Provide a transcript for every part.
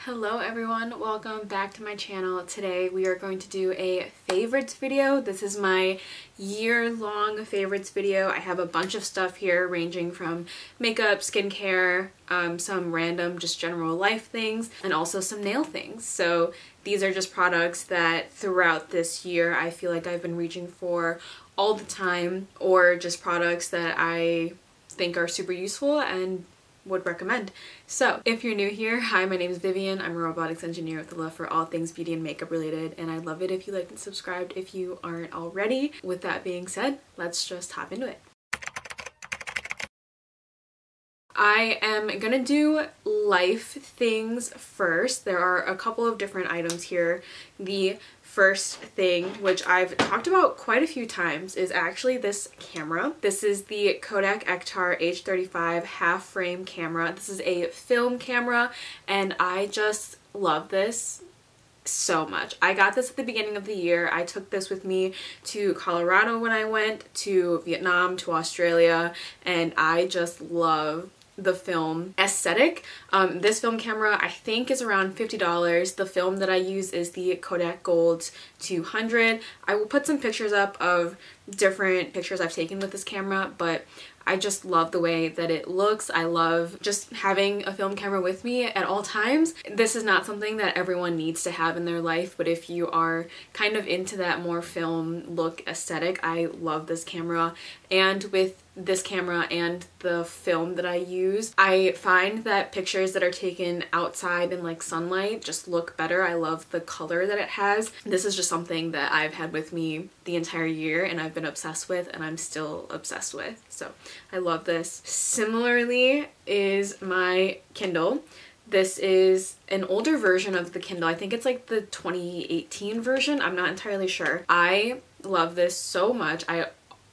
Hello everyone, welcome back to my channel. Today we are going to do a favorites video. This is my year-long favorites video. I have a bunch of stuff here ranging from makeup, skincare, some random just general life things, and also some nail things. So these are just products that throughout this year I feel like I've been reaching for all the time, or just products that I think are super useful and would recommend. So if you're new here, hi, my name is Vivian. I'm a robotics engineer with a love for all things beauty and makeup related, and I'd love it if you liked and subscribed if you aren't already. With that being said, let's just hop into it. I am gonna do life things first. There are a couple of different items here. The first thing, which I've talked about quite a few times, is actually this camera. This is the Kodak Ektar H35 half frame camera. This is a film camera and I just love this so much. I got this at the beginning of the year. I took this with me to Colorado when I went, to Vietnam, to Australia, and I just love the film aesthetic. This film camera I think is around $50. The film that I use is the Kodak Gold 200. I will put some pictures up of different pictures I've taken with this camera, but I just love the way that it looks. I love just having a film camera with me at all times. This is not something that everyone needs to have in their life, but if you are kind of into that more film look aesthetic, I love this camera. And with this camera and the film that I use, I find that pictures that are taken outside in like sunlight just look better. I love the color that it has. This is just something that I've had with me the entire year and I've been obsessed with, and I'm still obsessed with. So I love this. Similarly is my Kindle. This is an older version of the Kindle. I think it's like the 2018 version. I'm not entirely sure. I love this so much. I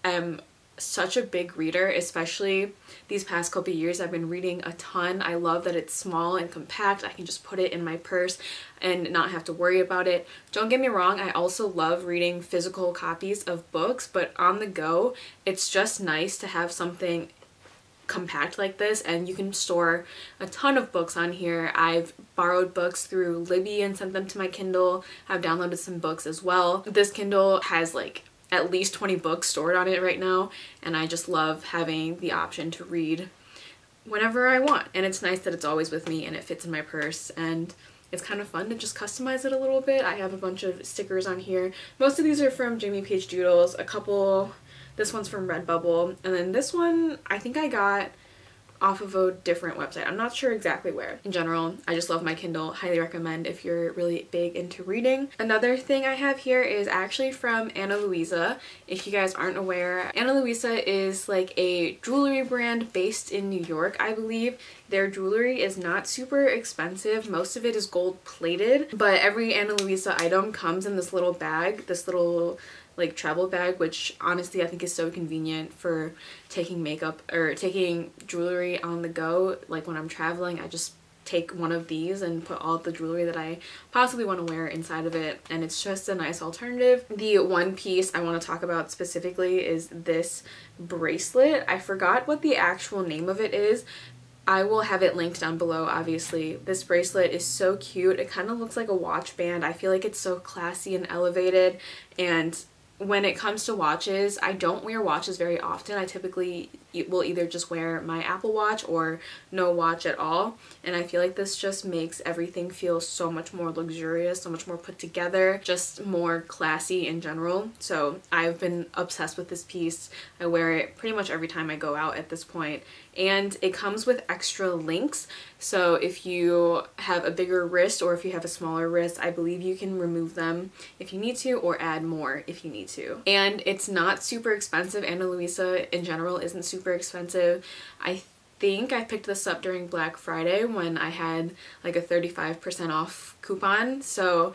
am such a big reader, especially these past couple years. I've been reading a ton. I love that it's small and compact. I can just put it in my purse and not have to worry about it. Don't get me wrong, I also love reading physical copies of books, but on the go, it's just nice to have something compact like this, and you can store a ton of books on here. I've borrowed books through Libby and sent them to my Kindle. I've downloaded some books as well. This Kindle has like at least 20 books stored on it right now, and I just love having the option to read whenever I want. And it's nice that it's always with me and it fits in my purse, and it's kind of fun to just customize it a little bit. I have a bunch of stickers on here. Most of these are from Jimmy Page Doodles, a couple, this one's from Redbubble, and then this one I think I got off of a different website. I'm not sure exactly where. In general, I just love my Kindle. Highly recommend if you're really big into reading. Another thing I have here is actually from Ana Luisa. If you guys aren't aware, Ana Luisa is like a jewelry brand based in New York, I believe. Their jewelry is not super expensive. Most of it is gold plated, but every Ana Luisa item comes in this little bag, this little like travel bag, which honestly I think is so convenient for taking makeup or taking jewelry on the go. Like when I'm traveling, I just take one of these and put all of the jewelry that I possibly want to wear inside of it, and it's just a nice alternative. The one piece I want to talk about specifically is this bracelet. I forgot what the actual name of it is. I will have it linked down below, obviously. This bracelet is so cute. It kind of looks like a watch band. I feel like it's so classy and elevated, and when it comes to watches, I don't wear watches very often. I typically will either just wear my Apple Watch or no watch at all, and I feel like this just makes everything feel so much more luxurious, so much more put together, just more classy in general. So I've been obsessed with this piece. I wear it pretty much every time I go out at this point, and it comes with extra links. So if you have a bigger wrist or if you have a smaller wrist, I believe you can remove them if you need to, or add more if you need to. And it's not super expensive. Ana Luisa in general isn't super expensive. I think I picked this up during Black Friday when I had like a 35% off coupon. So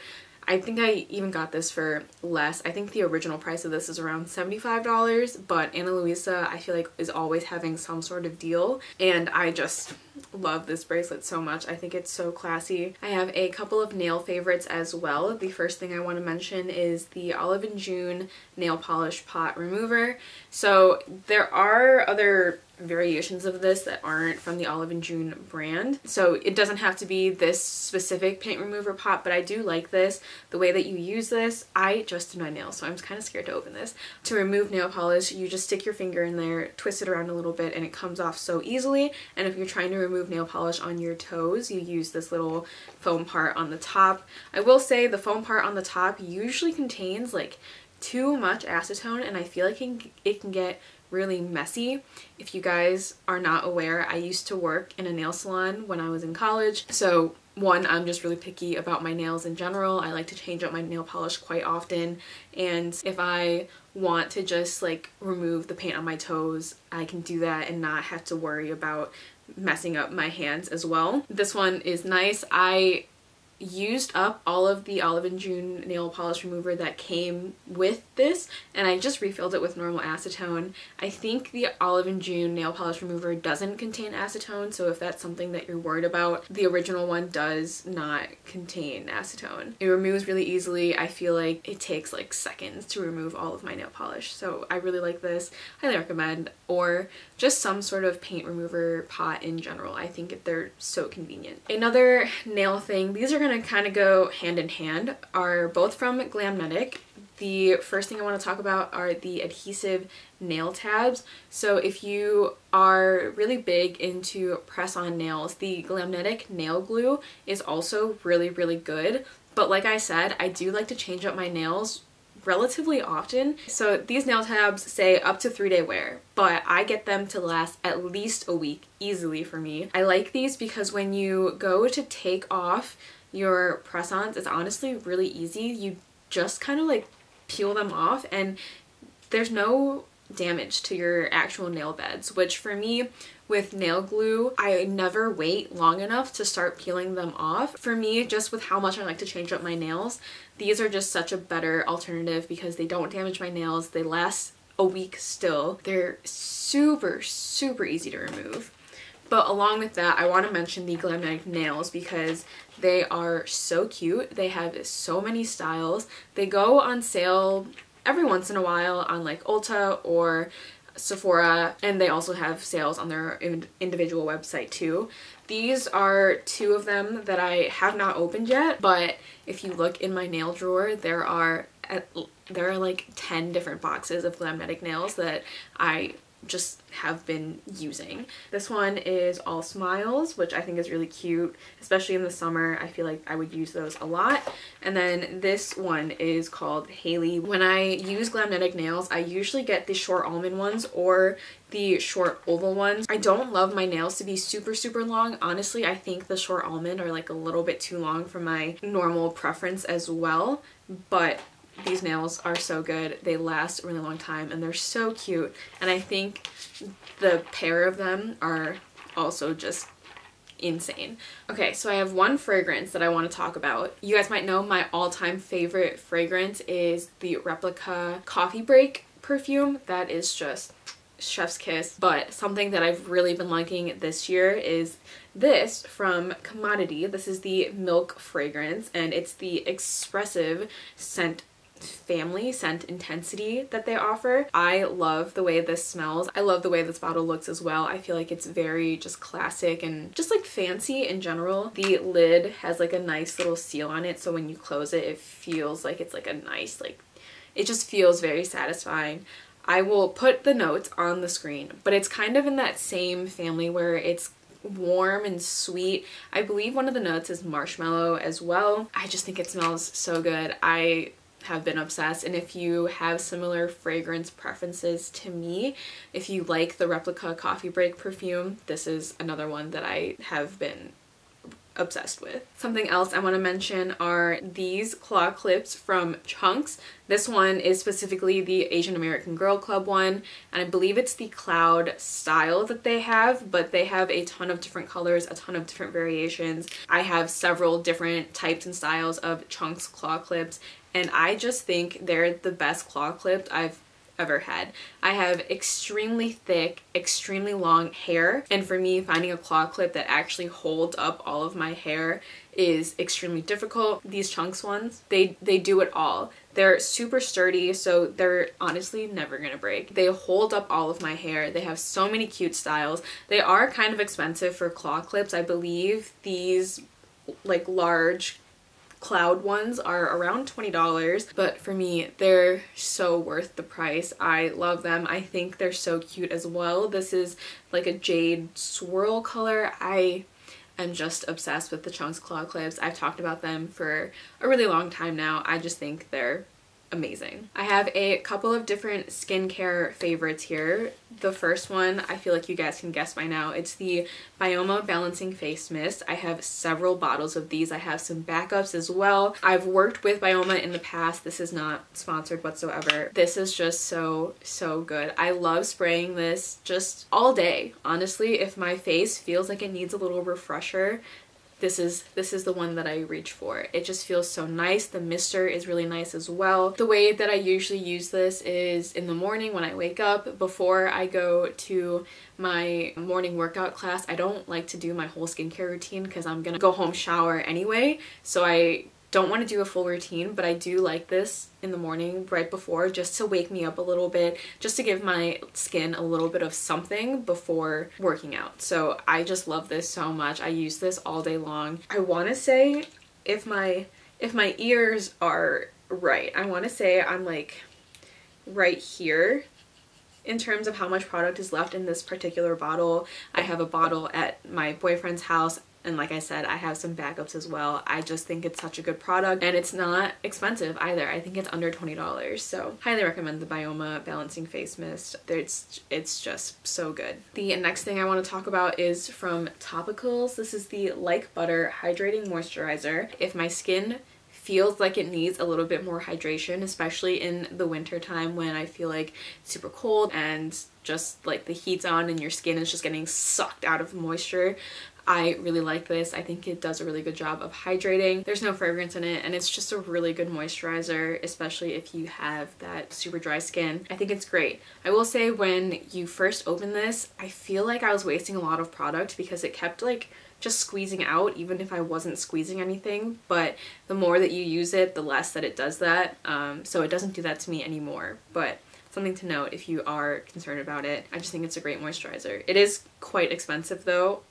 I think I even got this for less. I think the original price of this is around $75, but Ana Luisa I feel like is always having some sort of deal, and I just love this bracelet so much. I think it's so classy. I have a couple of nail favorites as well. The first thing I want to mention is the Olive & June nail polish pot remover. So there are other variations of this that aren't from the Olive and June brand. So it doesn't have to be this specific paint remover pot, but I do like this. The way that you use this, I just did my nails, so I'm kind of scared to open this. To remove nail polish, you just stick your finger in there, twist it around a little bit, and it comes off so easily. And if you're trying to remove nail polish on your toes, you use this little foam part on the top. I will say the foam part on the top usually contains like too much acetone, and I feel like it can get really messy. If you guys are not aware, I used to work in a nail salon when I was in college. So one, I'm just really picky about my nails in general. I like to change up my nail polish quite often, and if I want to just like remove the paint on my toes, I can do that and not have to worry about messing up my hands as well. This one is nice. I used up all of the Olive and June nail polish remover that came with this, and I just refilled it with normal acetone. I think the Olive and June nail polish remover doesn't contain acetone, so if that's something that you're worried about, the original one does not contain acetone. It removes really easily. I feel like it takes like seconds to remove all of my nail polish, so I really like this. Highly recommend. Or just some sort of paint remover pot in general. I think they're so convenient. Another nail thing, these are gonna kind of go hand in hand, are both from Glamnetic. The first thing I want to talk about are the adhesive nail tabs. So if you are really big into press-on nails, the Glamnetic nail glue is also really, really good. But like I said, I do like to change up my nails relatively often. So these nail tabs say up to 3-day wear, but I get them to last at least a week easily for me. I like these because when you go to take off your press-ons, it's honestly really easy. You just kind of like peel them off and there's no damage to your actual nail beds, which for me with nail glue, I never wait long enough to start peeling them off. For me, just with how much I like to change up my nails, these are just such a better alternative because they don't damage my nails. They last a week still. They're super, super easy to remove. But along with that, I want to mention the Glamnetic nails because they are so cute. They have so many styles. They go on sale every once in a while on like Ulta or Sephora, and they also have sales on their individual website too. These are two of them that I have not opened yet, but if you look in my nail drawer, there are like 10 different boxes of Glamnetic nails that I just have been using. This one is All Smiles, which I think is really cute, especially in the summer. I feel like I would use those a lot. And then this one is called Haley. When I use Glamnetic nails, I usually get the short almond ones or the short oval ones. I don't love my nails to be super, super long. Honestly, I think the short almond are like a little bit too long for my normal preference as well, but these nails are so good. They last a really long time and they're so cute, and I think the pair of them are also just insane. Okay, so I have one fragrance that I want to talk about. You guys might know my all-time favorite fragrance is the Replica Coffee Break perfume. That is just chef's kiss. But something that I've really been liking this year is this from Commodity. This is the Milk fragrance, and it's the expressive scent family scent intensity that they offer. I love the way this smells. I love the way this bottle looks as well. I feel like it's very just classic and just like fancy in general. The lid has like a nice little seal on it, so when you close it, it feels like it's like a nice, like, it just feels very satisfying. I will put the notes on the screen, but it's kind of in that same family where it's warm and sweet. I believe one of the notes is marshmallow as well. I just think it smells so good. I have been obsessed, and if you have similar fragrance preferences to me, if you like the Replica Coffee Break perfume, this is another one that I have been obsessed with. Something else I want to mention are these claw clips from Chunks. This one is specifically the Asian American Girl Club one, and I believe it's the cloud style that they have, but they have a ton of different colors, a ton of different variations. I have several different types and styles of Chunks claw clips, and I just think they're the best claw clip I've ever had. I have extremely thick, extremely long hair, and for me, finding a claw clip that actually holds up all of my hair is extremely difficult. These chunks ones, they do it all. They're super sturdy, so they're honestly never gonna break. They hold up all of my hair. They have so many cute styles. They are kind of expensive for claw clips. I believe these like large cloud ones are around $20, but for me they're so worth the price. I love them. I think they're so cute as well. This is like a jade swirl color. I am just obsessed with the Chunks claw clips. I've talked about them for a really long time now. I just think they're amazing. I have a couple of different skincare favorites here. The first one, I feel like you guys can guess by now. It's the Bioma Balancing Face Mist. I have several bottles of these. I have some backups as well. I've worked with Bioma in the past. This is not sponsored whatsoever. This is just so good. I love spraying this just all day. Honestly, if my face feels like it needs a little refresher, this is the one that I reach for. It just feels so nice. The mister is really nice as well. The way that I usually use this is in the morning when I wake up. Before I go to my morning workout class, I don't like to do my whole skincare routine because I'm gonna go home, shower anyway. So I don't want to do a full routine, but I do like this in the morning right before, just to wake me up a little bit, just to give my skin a little bit of something before working out. So I just love this so much. I use this all day long. I want to say, if my ears are right, I want to say I'm like right here in terms of how much product is left in this particular bottle. I have a bottle at my boyfriend's house, and like I said, I have some backups as well. I just think it's such a good product, and it's not expensive either. I think it's under $20, so highly recommend the Bioma Balancing Face Mist. It's just so good. The next thing I want to talk about is from Topicals. This is the Like Butter Hydrating Moisturizer. If my skin feels like it needs a little bit more hydration, especially in the winter time when I feel like it's super cold and just like the heat's on and your skin is just getting sucked out of moisture, I really like this. I think it does a really good job of hydrating. There's no fragrance in it, and it's just a really good moisturizer, especially if you have that super dry skin. I think it's great. I will say, when you first open this, I feel like I was wasting a lot of product because it kept like just squeezing out even if I wasn't squeezing anything, but the more that you use it, the less that it does that. So it doesn't do that to me anymore, but something to note if you are concerned about it. I just think it's a great moisturizer. It is quite expensive though,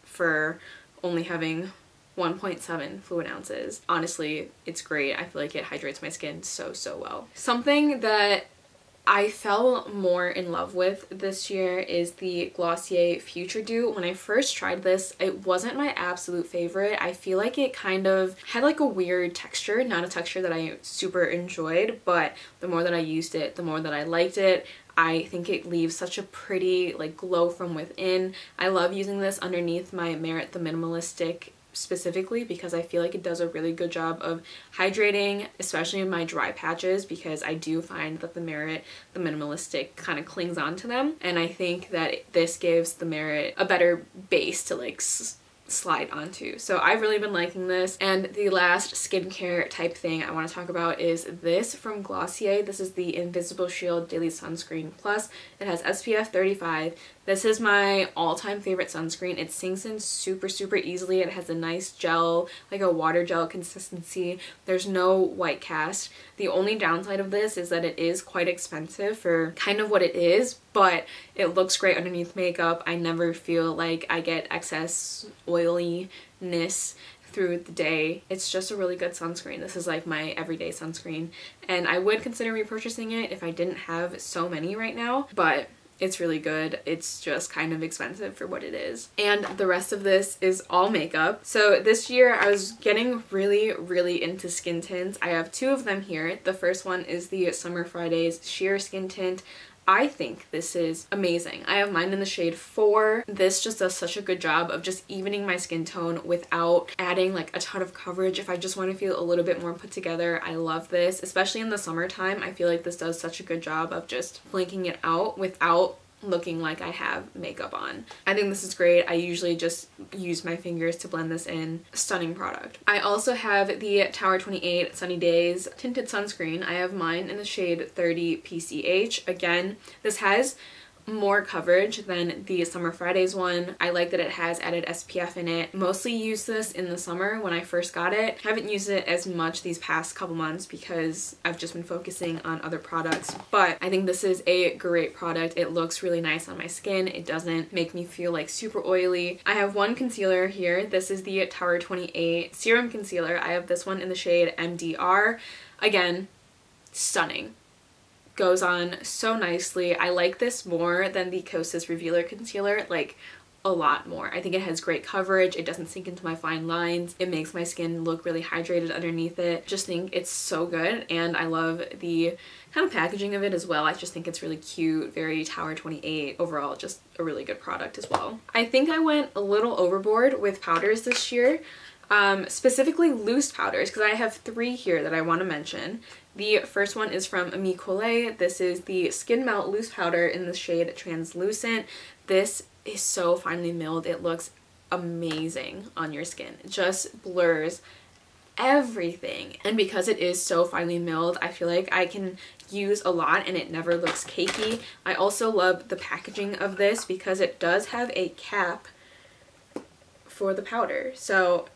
for only having 1.7 fluid ounces. Honestly, it's great. I feel like it hydrates my skin so well. Something that I fell more in love with this year is the Glossier Future Dew. When I first tried this, it wasn't my absolute favorite. I feel like it kind of had like a weird texture, not a texture that I super enjoyed, but the more that I used it, the more that I liked it. I think it leaves such a pretty like glow from within. I love using this underneath my Merit the Minimalistic specifically because I feel like it does a really good job of hydrating, especially in my dry patches, because I do find that the Merit the Minimalistic kind of clings onto them, and I think that this gives the Merit a better base to like slide onto. So I've really been liking this. And the last skincare type thing I want to talk about is this from Glossier. This is the Invisible Shield Daily Sunscreen Plus. It has SPF 35. This is my all-time favorite sunscreen. It sinks in super easily. It has a nice gel, like a water gel consistency. There's no white cast. The only downside of this is that it is quite expensive for kind of what it is, but it looks great underneath makeup. I never feel like I get excess oiliness through the day. It's just a really good sunscreen. This is like my everyday sunscreen, and I would consider repurchasing it if I didn't have so many right now, but it's really good. It's just kind of expensive for what it is. And the rest of this is all makeup. So this year I was getting really into skin tints. I have two of them here. The first one is the Summer Fridays Sheer Skin Tint. I think this is amazing. I have mine in the shade 4. This just does such a good job of just evening my skin tone without adding like a ton of coverage. If I just want to feel a little bit more put together, I love this. Especially in the summertime, I feel like this does such a good job of just blanking it out without looking like I have makeup on. I think this is great. I usually just use my fingers to blend this in. Stunning product. I also have the Tower 28 Sunny Days Tinted Sunscreen. I have mine in the shade 30 PCH. Again, this has more coverage than the Summer Fridays one. I like that it has added SPF in it. Mostly used this in the summer when I first got it. Haven't used it as much these past couple months because I've just been focusing on other products, but I think this is a great product. It looks really nice on my skin. It doesn't make me feel like super oily. I have one concealer here. This is the Tower 28 Serum Concealer. I have this one in the shade MDR. Again, stunning. Goes on so nicely. I like this more than the Kosas Revealer Concealer, like a lot more. I think it has great coverage. It doesn't sink into my fine lines. It makes my skin look really hydrated underneath it. Just think it's so good, and I love the kind of packaging of it as well. I just think it's really cute, very Tower 28. Overall, just a really good product as well. I think I went a little overboard with powders this year, specifically loose powders, because I have 3 here that I want to mention. The first one is from Ami Collet. This is the Skin Melt Loose Powder in the shade Translucent. This is so finely milled. It looks amazing on your skin. It just blurs everything. And because it is so finely milled, I feel like I can use a lot and it never looks cakey. I also love the packaging of this because it does have a cap for the powder. So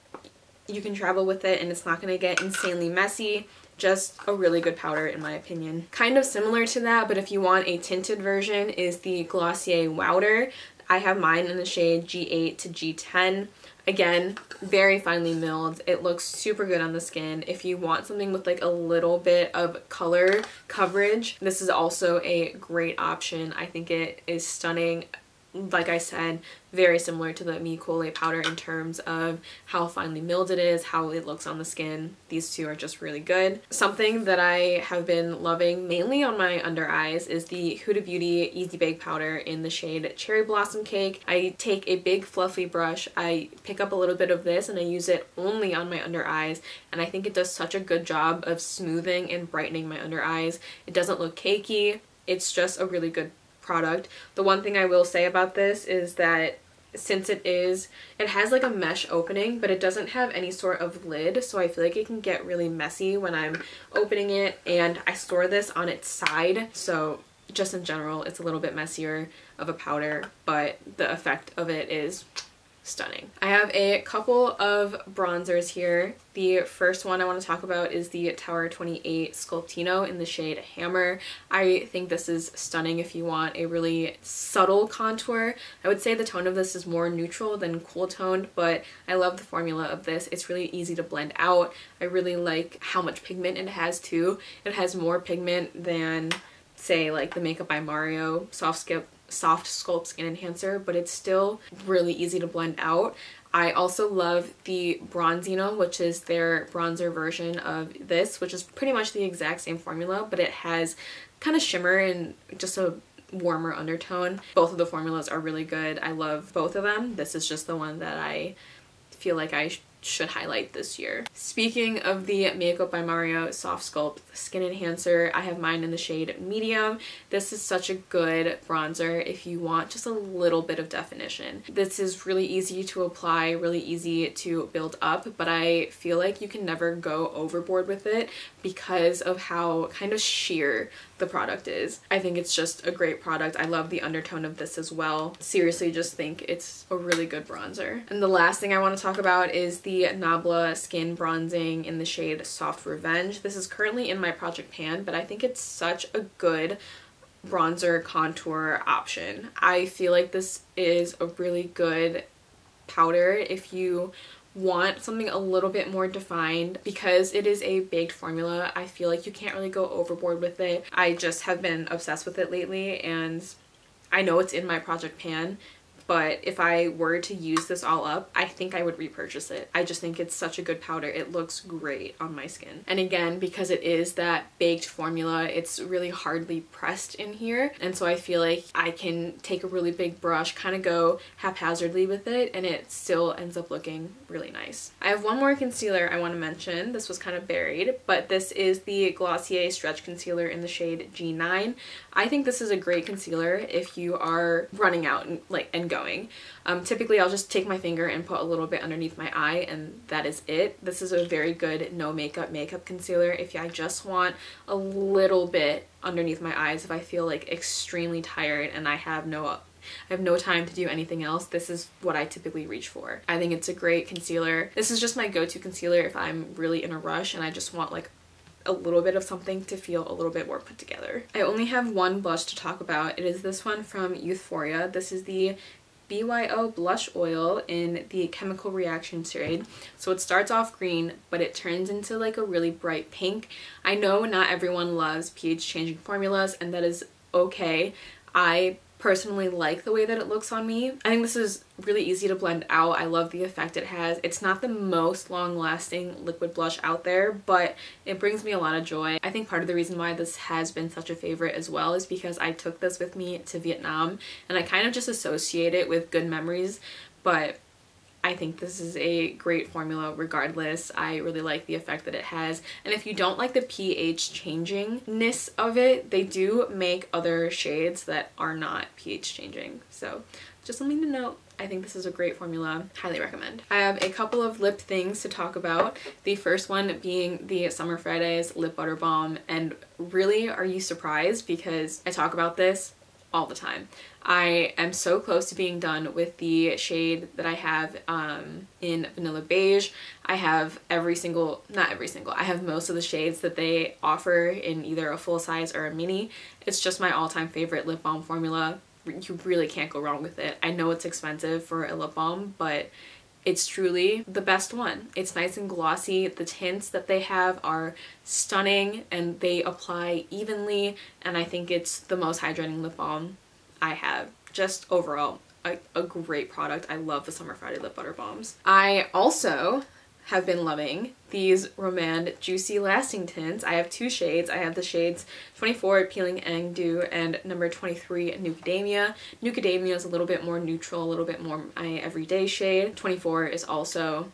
you can travel with it and it's not going to get insanely messy. Just a really good powder in my opinion. Kind of similar to that, but if you want a tinted version, is the Glossier Wowder. I have mine in the shade G8 to G10. Again, very finely milled. It looks super good on the skin. If you want something with like a little bit of color coverage, this is also a great option. I think it is stunning. Like I said, very similar to the Ami Collet powder in terms of how finely milled it is, how it looks on the skin. These two are just really good. Something that I have been loving mainly on my under eyes is the Huda Beauty Easy Bake Powder in the shade Cherry Blossom Cake. I take a big fluffy brush, I pick up a little bit of this and I use it only on my under eyes, and I think it does such a good job of smoothing and brightening my under eyes. It doesn't look cakey. It's just a really good product. The one thing I will say about this is that since it has like a mesh opening, but it doesn't have any sort of lid, so I feel like it can get really messy when I'm opening it, and I store this on its side, so just in general it's a little bit messier of a powder, but the effect of it is stunning. I have a couple of bronzers here. The first one I want to talk about is the Tower 28 Sculptino in the shade Hammer. I think this is stunning if you want a really subtle contour. I would say the tone of this is more neutral than cool toned, but I love the formula of this. It's really easy to blend out. I really like how much pigment it has too. It has more pigment than, say, like the Makeup by Mario Soft Sculpt Skin Enhancer, but it's still really easy to blend out. I also love the Bronzino, which is their bronzer version of this, which is pretty much the exact same formula, but it has kind of shimmer and just a warmer undertone. Both of the formulas are really good. I love both of them. This is just the one that I feel like I should highlight this year. Speaking of the Makeup by Mario Soft Sculpt Skin Enhancer, I have mine in the shade Medium. This is such a good bronzer if you want just a little bit of definition. This is really easy to apply, really easy to build up, but I feel like you can never go overboard with it because of how kind of sheer the product is. I think it's just a great product. I love the undertone of this as well. Seriously, just think it's a really good bronzer. And the last thing I want to talk about is the Nabla Skin Bronzing in the shade Soft Revenge. This is currently in my project pan, but I think it's such a good bronzer contour option. I feel like this is a really good powder if you want something a little bit more defined. Because it is a baked formula, I feel like you can't really go overboard with it. I just have been obsessed with it lately, and I know it's in my project pan, but if I were to use this all up, I think I would repurchase it. I just think it's such a good powder. It looks great on my skin. And again, because it is that baked formula, it's really hardly pressed in here. And so I feel like I can take a really big brush, kind of go haphazardly with it, and it still ends up looking really nice. I have one more concealer I want to mention. This was kind of buried, but this is the Glossier Stretch Concealer in the shade G9. I think this is a great concealer if you are running out and going. Typically I'll just take my finger and put a little bit underneath my eye, and that is it. This is a very good no makeup concealer if I just want a little bit underneath my eyes if I feel like extremely tired and I have no time to do anything else. This is what I typically reach for. I think it's a great concealer. This is just my go-to concealer if I'm really in a rush and I just want like a little bit of something to feel a little bit more put together. I only have one blush to talk about. It is this one from Youthforia. This is the BYO blush oil in the chemical reaction shade. So it starts off green, but it turns into like a really bright pink. I know not everyone loves pH changing formulas, and that is okay. I personally like the way that it looks on me. I think this is really easy to blend out. I love the effect it has. It's not the most long-lasting liquid blush out there, but it brings me a lot of joy. I think part of the reason why this has been such a favorite as well is because I took this with me to Vietnam and I kind of just associate it with good memories, but I think this is a great formula regardless. I really like the effect that it has. And if you don't like the pH changingness of it, they do make other shades that are not pH changing. So just something to note. I think this is a great formula. Highly recommend. I have a couple of lip things to talk about. The first one being the Summer Fridays Lip Butter Balm. And really, are you surprised? Because I talk about this all the time. I am so close to being done with the shade that I have in Vanilla Beige. I have not every single, I have most of the shades that they offer in either a full size or a mini. It's just my all-time favorite lip balm formula. You really can't go wrong with it. I know it's expensive for a lip balm, but it's truly the best one. It's nice and glossy. The tints that they have are stunning and they apply evenly, and I think it's the most hydrating lip balm I have. Just overall, a great product. I love the Summer Friday Lip Butter Balms. I also have been loving these Romand Juicy Lasting Tints. I have two shades. I have the shades 24 Peeling Angdu and number 23 Nucadamia. Nucadamia is a little bit more neutral, a little bit more my everyday shade. 24 is also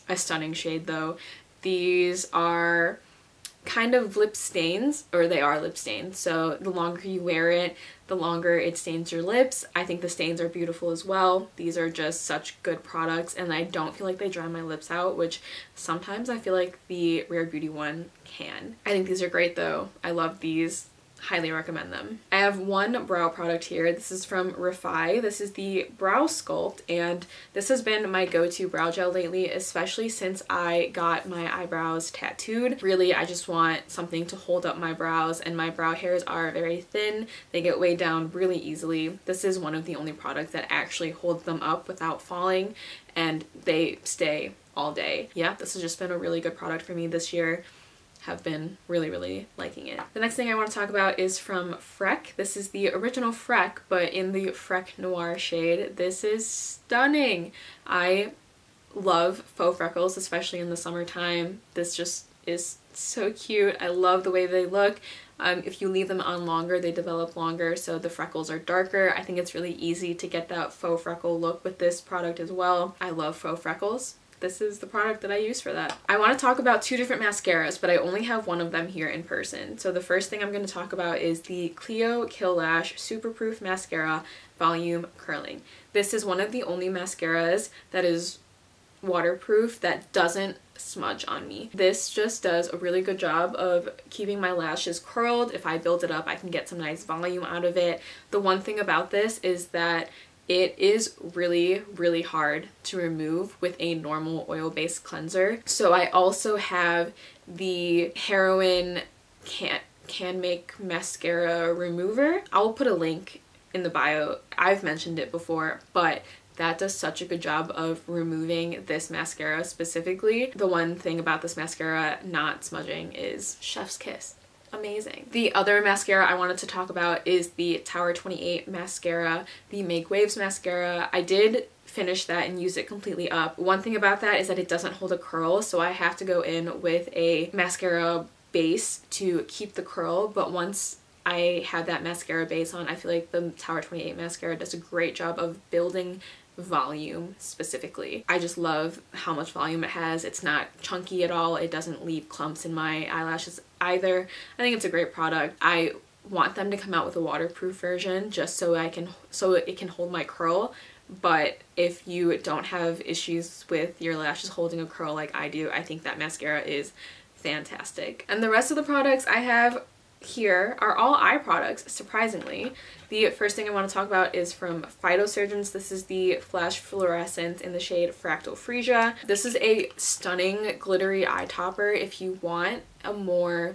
a stunning shade though. These are kind of lip stains, or they are lip stains, so the longer you wear it, the longer it stains your lips. I think the stains are beautiful as well. These are just such good products, and I don't feel like they dry my lips out, which sometimes I feel like the Rare Beauty one can. I think these are great though. I love these. Highly recommend them. I have one brow product here. This is from Refi. This is the Brow Sculpt, and this has been my go-to brow gel lately, especially since I got my eyebrows tattooed. Really, I just want something to hold up my brows, and my brow hairs are very thin. They get weighed down really easily. This is one of the only products that actually holds them up without falling, and they stay all day. Yeah, this has just been a really good product for me this year. Have been really liking it. The next thing I want to talk about is from Freck. This is the original Freck, but in the Freck Noir shade. This is stunning. I love faux freckles, especially in the summertime. This just is so cute. I love the way they look. If you leave them on longer, they develop longer, so the freckles are darker. I think it's really easy to get that faux freckle look with this product as well. I love faux freckles. This is the product that I use for that. I want to talk about two different mascaras, but I only have one of them here in person. So the first thing I'm going to talk about is the Clio Kill Lash Superproof Mascara Volume Curling. This is one of the only mascaras that is waterproof that doesn't smudge on me. This just does a really good job of keeping my lashes curled. If I build it up, I can get some nice volume out of it. The one thing about this is that it is really hard to remove with a normal oil-based cleanser. So I also have the Heroin Can Make Mascara Remover. I'll put a link in the bio. I've mentioned it before, but that does such a good job of removing this mascara specifically. The one thing about this mascara not smudging is chef's kiss. Amazing. The other mascara I wanted to talk about is the Tower 28 mascara, the Make Waves mascara. I did finish that and use it completely up. One thing about that is that it doesn't hold a curl, so I have to go in with a mascara base to keep the curl, but once I have that mascara base on, I feel like the Tower 28 mascara does a great job of building volume specifically. I just love how much volume it has. It's not chunky at all. It doesn't leave clumps in my eyelashes either. I think it's a great product. I want them to come out with a waterproof version just so it can hold my curl, but if you don't have issues with your lashes holding a curl like I do, I think that mascara is fantastic. And the rest of the products I have here are all eye products, surprisingly. The first thing I want to talk about is from Phytosurgeons. This is the Flash Fluorescent in the shade Fractal Freesia. This is a stunning glittery eye topper if you want a more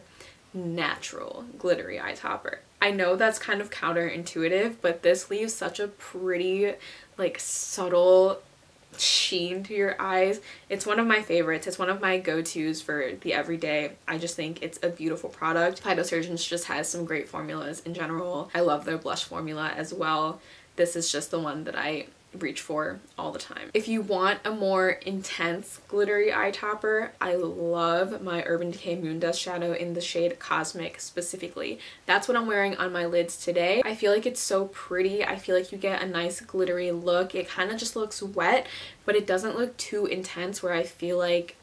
natural glittery eye topper. I know that's kind of counterintuitive, but this leaves such a pretty, like, subtle sheen to your eyes. It's one of my favorites. It's one of my go-tos for the everyday. I just think it's a beautiful product. Phytosurgeons just has some great formulas in general. I love their blush formula as well. This is just the one that I reach for all the time. If you want a more intense glittery eye topper, I love my Urban Decay Moon Dust shadow in the shade Cosmic specifically. That's what I'm wearing on my lids today. I feel like it's so pretty. I feel like you get a nice glittery look. It kind of just looks wet, but it doesn't look too intense where I feel like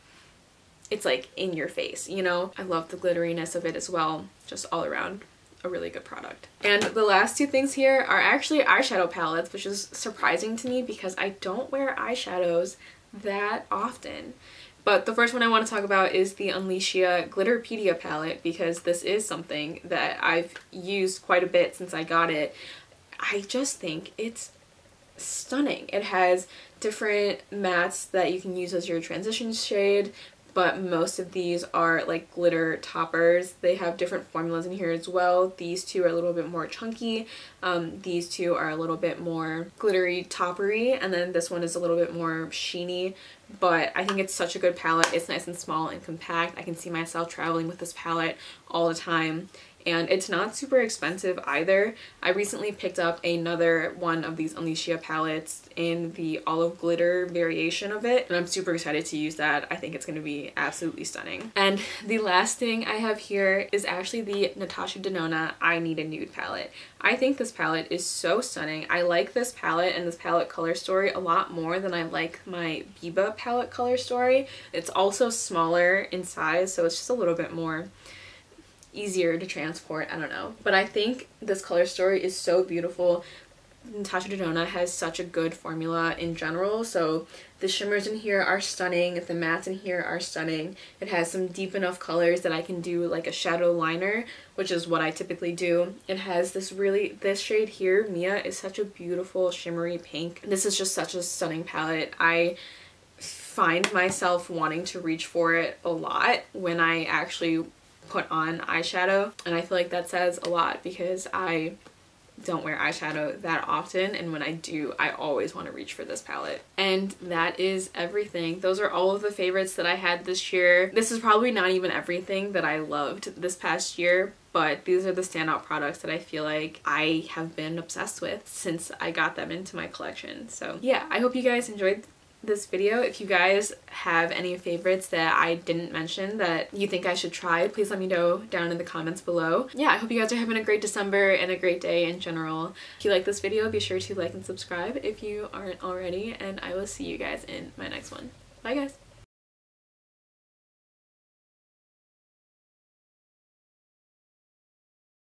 it's like in your face, you know? I love the glitteriness of it as well. Just all around a really good product. And the last two things here are actually eyeshadow palettes, which is surprising to me because I don't wear eyeshadows that often. But the first one I want to talk about is the Unleashia Glitterpedia palette, because this is something that I've used quite a bit since I got it. I just think it's stunning. It has different mattes that you can use as your transition shade, but most of these are like glitter toppers. They have different formulas in here as well. These two are a little bit more chunky. These two are a little bit more glittery toppery, and then this one is a little bit more sheeny. But I think it's such a good palette. It's nice and small and compact. I can see myself traveling with this palette all the time. And it's not super expensive either. I recently picked up another one of these Unleashia palettes in the olive glitter variation of it, and I'm super excited to use that. I think it's going to be absolutely stunning. And the last thing I have here is actually the Natasha Denona I Need a Nude palette. I think this palette is so stunning. I like this palette and this palette color story a lot more than I like my Biba palette color story. It's also smaller in size, so it's just a little bit more easier to transport, I don't know. But I think this color story is so beautiful. Natasha Denona has such a good formula in general, so the shimmers in here are stunning, the mattes in here are stunning. It has some deep enough colors that I can do like a shadow liner, which is what I typically do. It has this shade here, Mia, is such a beautiful shimmery pink. This is just such a stunning palette. I find myself wanting to reach for it a lot when I actually put on eyeshadow, and I feel like that says a lot because I don't wear eyeshadow that often, and when I do, I always want to reach for this palette. And that is everything. Those are all of the favorites that I had this year. This is probably not even everything that I loved this past year, but these are the standout products that I feel like I have been obsessed with since I got them into my collection. So yeah, I hope you guys enjoyed this video. If you guys have any favorites that I didn't mention that you think I should try, please let me know down in the comments below. Yeah, I hope you guys are having a great December and a great day in general. If you like this video, be sure to like and subscribe if you aren't already, and I will see you guys in my next one. Bye guys!